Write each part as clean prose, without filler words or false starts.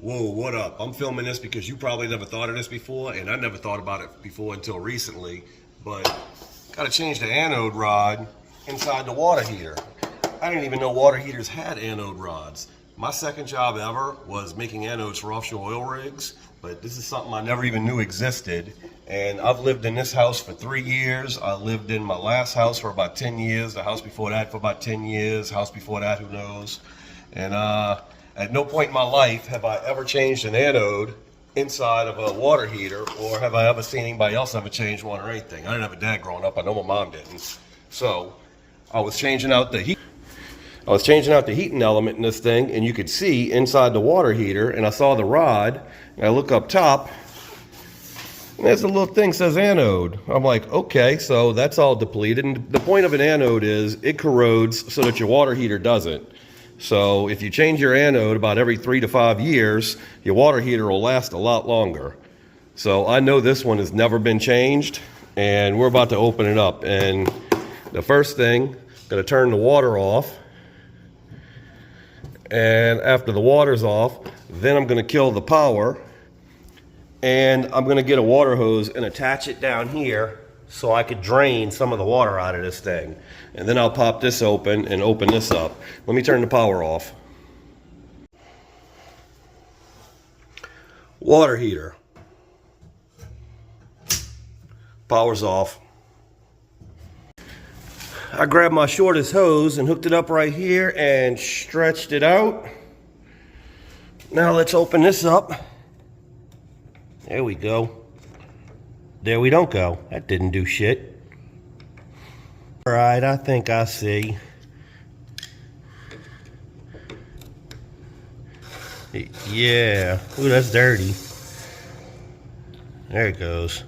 Whoa, what up? I'm filming this because you probably never thought of this before, and I never thought about it before until recently, but gotta change the anode rod inside the water heater. I didn't even know water heaters had anode rods. My second job ever was making anodes for offshore oil rigs, but this is something I never even knew existed. And I've lived in this house for 3 years. I lived in my last house for about 10 years, the house before that for about 10 years, house before that, who knows. And at no point in my life have I ever changed an anode inside of a water heater, or have I ever seen anybody else ever change one or anything. I didn't have a dad growing up. I know my mom didn't. So I was changing out the heating element in this thing, and you could see inside the water heater, and I saw the rod, and I look up top, and there's a little thing that says anode. I'm like, okay, so that's all depleted. And the point of an anode is it corrodes so that your water heater doesn't. So if you change your anode about every 3 to 5 years, your water heater will last a lot longer. So I know this one has never been changed, and we're about to open it up. And the first thing, gonna turn the water off. And after the water's off, then I'm gonna kill the power, and I'm gonna get a water hose and attach it down here so I could drain some of the water out of this thing. And then I'll pop this open and open this up. Let me turn the power off. Water heater. Power's off. I grabbed my shortest hose and hooked it up right here and stretched it out. Now let's open this up. There we go. There we don't go. That didn't do shit. All right, I think I see. Yeah. Ooh, that's dirty. There it goes.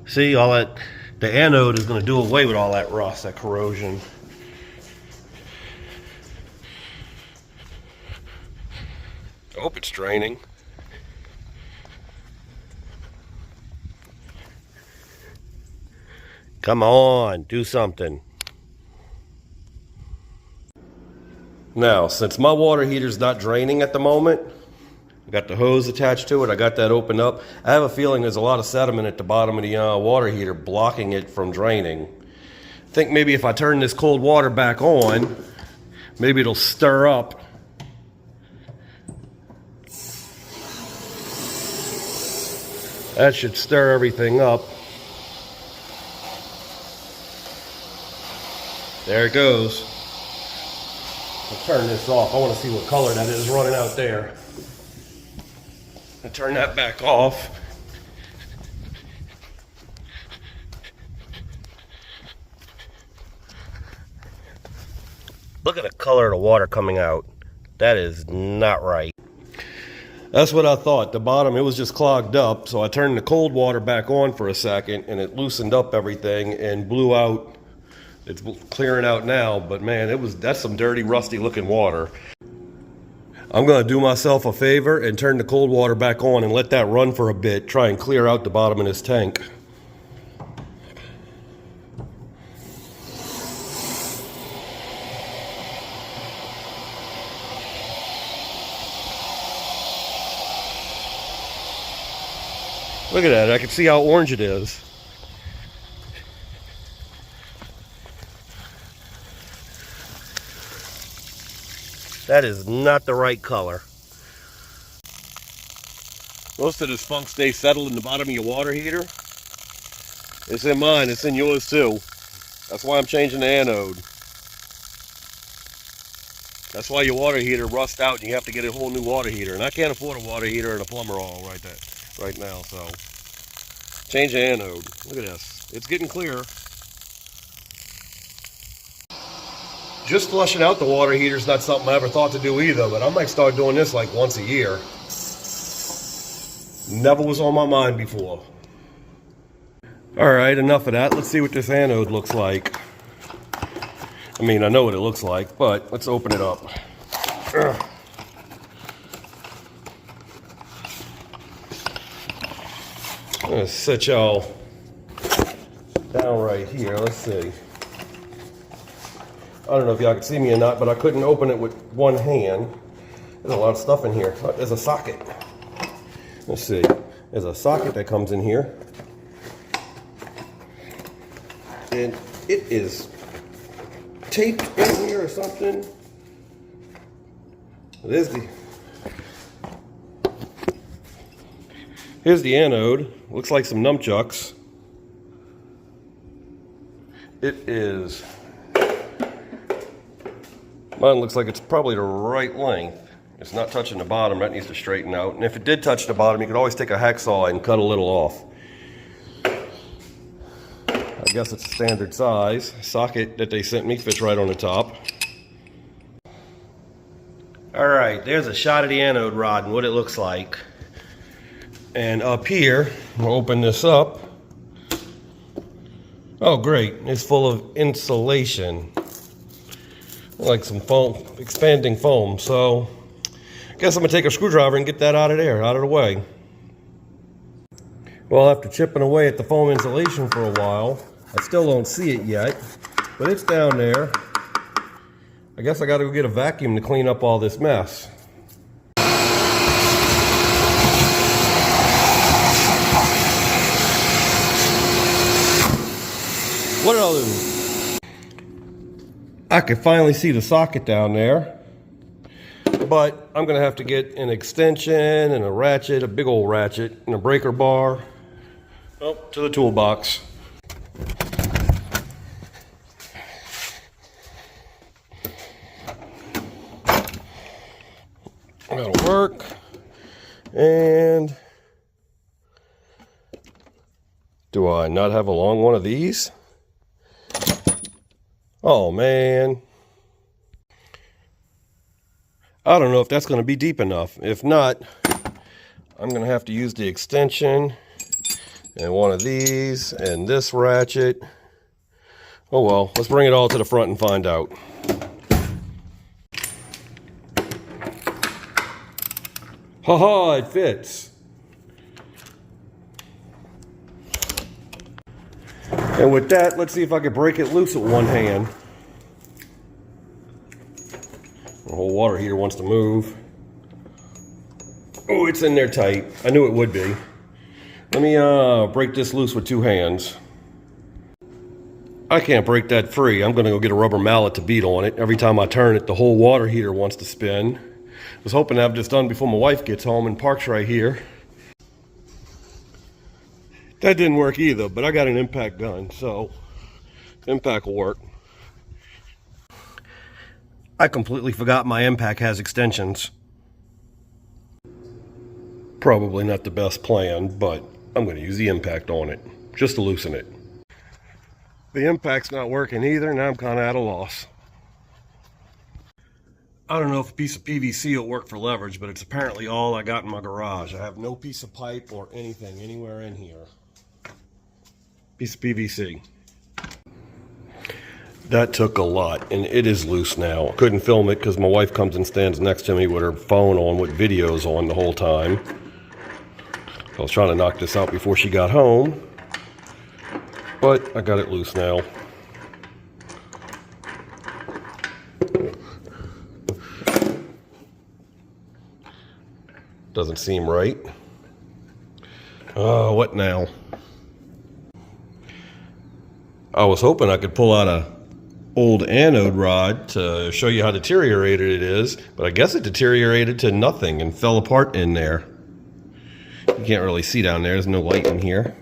See, all that, the anode is going to do away with all that rust, that corrosion. I hope it's draining. Come on, do something. Now, since my water heater's not draining at the moment, I got the hose attached to it, I got that opened up. I have a feeling there's a lot of sediment at the bottom of the water heater blocking it from draining. I think maybe if I turn this cold water back on, maybe it'll stir up. That should stir everything up. There it goes. I'll turn this off. I want to see what color that is running out there. I'll turn that back off. Look at the color of the water coming out. That is not right. That's what I thought. The bottom, it was just clogged up. So I turned the cold water back on for a second, and it loosened up everything and blew out. It's clearing out now, but man, that's some dirty, rusty looking water. I'm gonna do myself a favor and turn the cold water back on and let that run for a bit, try and clear out the bottom of this tank. Look at that, I can see how orange it is. That is not the right color. Most of this funk stays settled in the bottom of your water heater. It's in mine, it's in yours too. That's why I'm changing the anode. That's why your water heater rusts out and you have to get a whole new water heater. And I can't afford a water heater and a plumber all right now, so. Change the anode. Look at this. It's getting clearer. Just flushing out the water heater is not something I ever thought to do either, but I might start doing this like once a year. Never was on my mind before. All right, enough of that. Let's see what this anode looks like. I mean, I know what it looks like, but let's open it up. I'm gonna set y'all down right here. Let's see. I don't know if y'all can see me or not, but I couldn't open it with one hand. There's a lot of stuff in here. There's a socket. Let's see. There's a socket that comes in here. And it is taped in here or something. Here's the anode. Looks like some nunchucks. It is, mine looks like it's probably the right length. It's not touching the bottom. That needs to straighten out. And if it did touch the bottom, you could always take a hacksaw and cut a little off. I guess it's a standard size. Socket that they sent me fits right on the top. All right, there's a shot of the anode rod and what it looks like. And up here, we'll open this up. Oh, great. It's full of insulation. Like some foam, expanding foam. So, I guess I'm going to take a screwdriver and get that out of there, out of the way. Well, after chipping away at the foam insulation for a while, I still don't see it yet, but it's down there. I guess I got to go get a vacuum to clean up all this mess. What did I lose? I can finally see the socket down there, but I'm gonna have to get an extension and a ratchet, a big old ratchet, and a breaker bar. Oh, to the toolbox. That'll work. And do I not have a long one of these? Oh man, I don't know if that's going to be deep enough. If not, I'm going to have to use the extension and one of these and this ratchet. Oh well, let's bring it all to the front and find out. Haha, it fits. And with that, let's see if I can break it loose with one hand. The whole water heater wants to move. Oh, it's in there tight. I knew it would be. Let me break this loose with two hands. I can't break that free. I'm gonna go get a rubber mallet to beat on it. Every time I turn it, the whole water heater wants to spin. I was hoping to have this done before my wife gets home and parks right here. That didn't work either, but I got an impact gun, so impact will work. I completely forgot my impact has extensions. Probably not the best plan, but I'm going to use the impact on it, just to loosen it. The impact's not working either, now I'm kind of at a loss. I don't know if a piece of PVC will work for leverage, but it's apparently all I got in my garage. I have no piece of pipe or anything anywhere in here. Piece of PVC. That took a lot, and it is loose now. Couldn't film it because my wife comes and stands next to me with her phone on with videos on the whole time. I was trying to knock this out before she got home, but I got it loose now. Doesn't seem right. Oh, what now? I was hoping I could pull out a old anode rod to show you how deteriorated it is, but I guess it deteriorated to nothing and fell apart in there. You can't really see down there, there's no light in here.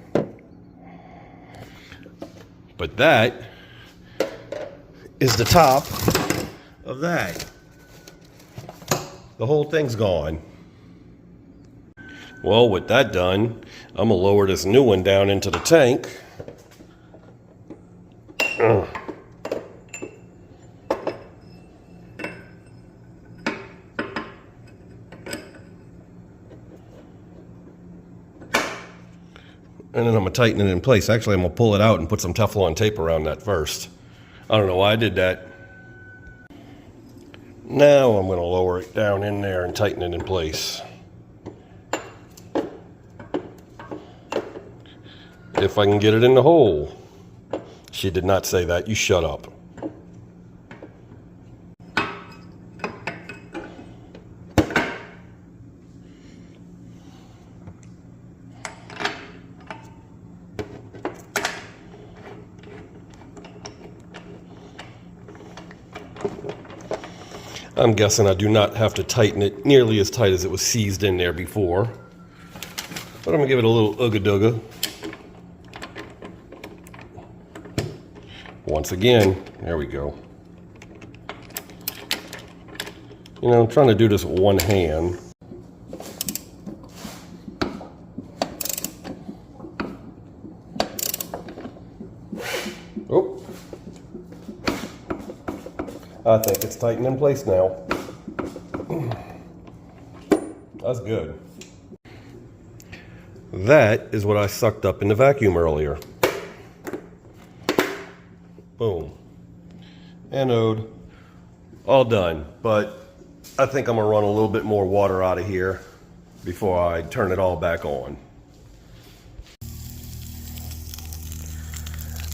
But that is the top of that. The whole thing's gone. Well, with that done, I'm gonna lower this new one down into the tank. And then I'm going to tighten it in place. Actually, I'm going to pull it out and put some Teflon tape around that first. I don't know why I did that. Now I'm going to lower it down in there and tighten it in place. If I can get it in the hole. She did not say that. You shut up. I'm guessing I do not have to tighten it nearly as tight as it was seized in there before. But I'm gonna give it a little ooga-dooga. Once again, there we go. You know, I'm trying to do this with one hand. Oh. I think it's tightened in place now. That's good. That is what I sucked up in the vacuum earlier. Boom. Anode, all done. But I think I'm gonna run a little bit more water out of here before I turn it all back on.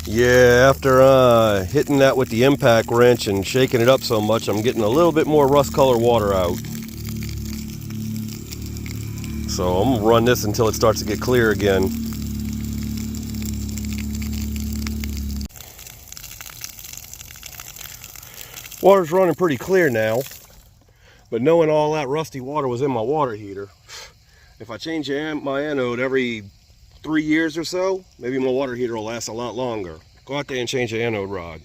Yeah, after hitting that with the impact wrench and shaking it up so much, I'm getting a little bit more rust color water out. So I'm gonna run this until it starts to get clear again. Water's running pretty clear now, but knowing all that rusty water was in my water heater, if I change my anode every 3 years or so, maybe my water heater will last a lot longer. Go out there and change the anode rod.